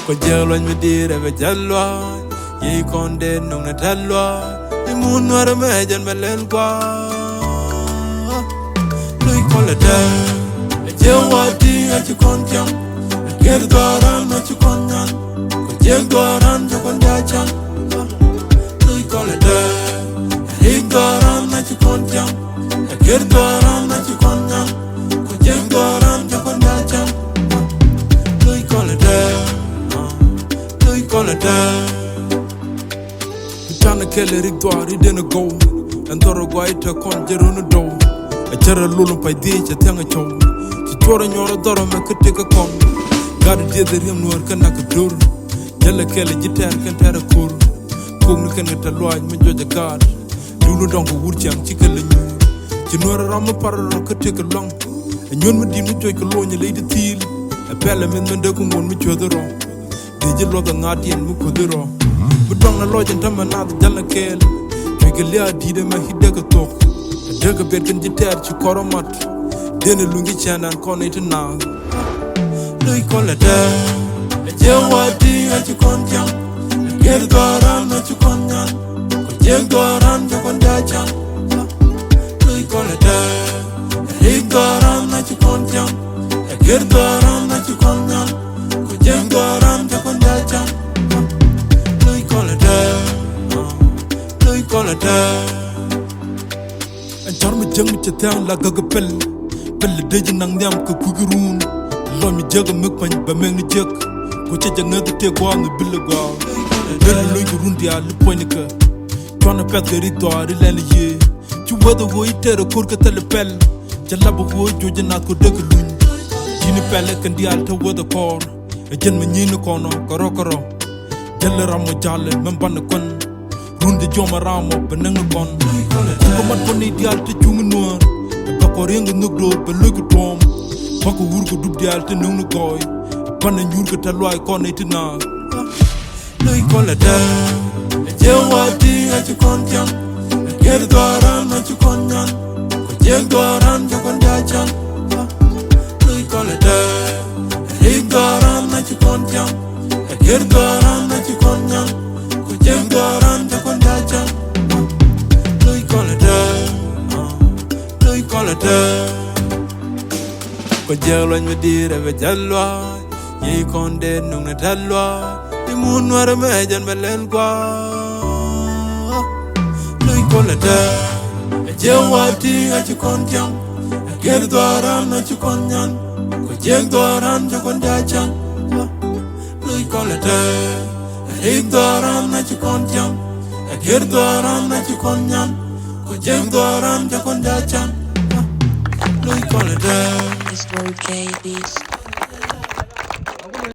Kojelo mi dire ve jalwa ye konde nung na talwa imun wara mejan melen kwa lui kolada jewati achukonjam gerdoran achukonyan kojengdoran jokondachan lui kolada igdoran achukonjam gerdoran achukonyan kojengdoran jokondachan lui kolada Tana kele rig dwari dena go and doro guaita kon jerono do a chara lulum pai de cha tanga chow ci chora nyora doro me katika kon gadu de the rim nuar kana ka dur jala kele jitar kan tara kur kung kan ta loaj me joja gad dulu dong ko wurjam ci kele ñu ci nuar ram parro katika long ñon me dim joy ko loñe leydi til a pele men de ko ngon mi chodoro Dije loda ngadien mu kudiro Budong na lojen tamba na da jala kel Trigelia dide ma hidega tok Dega bergen jiter chi koromat Dene lungi chanan kone ite na Lui kola da Jewati a chi konjang Gerdoran a chi konyan Kojengdoran ja kondachan Lui kola da Rigdoran a chi konjang Gerdoran a chi konyan Kojengdoran ja kondachan Lui kolada Anchar mi jang mi chatang la gaga pel Pel deji nang nyam ka kugurun Lo mi jaga mekpany ba meng ni jak Ko cha jang nada te kwa ngi billa gwa Beli lui gurun dia li poinika Twana pet gari doa ri lani ye Chu wada wo itera kur ka tala pel Jalaba wo joja na ko deka luny Jini pele kan dial ta wada kor Jen me nyina kono karo karo Jelle ramo jale membana kon Runde joma ramo beneng kon Kumat koni dial te chung nuar Bako ringa nugdo belugu tom Bako wurgo dub dial te nung nukoy Bana nyurga talwai kone itina Lui kolada Jewati achu konjam Gerdoran achu konyan Kojengdoran jokondachan Lui kolada Rigdoran achu konjam Gerdoran achu konyan Kojengdoran jokondachan Lui kolada Lui kolada Kojelo mi dire ve jalwa Ye konde nung na talwa Imun wara mejan melen kwa Lui kolada Jewati achu konjam Gerdoran achu konyan Kojengdoran jokondachan Lui kolada Rigdoran achu konjam Gerdoran achu konyan Kojengdoran jokondachan Lui kolada It's 4K beats.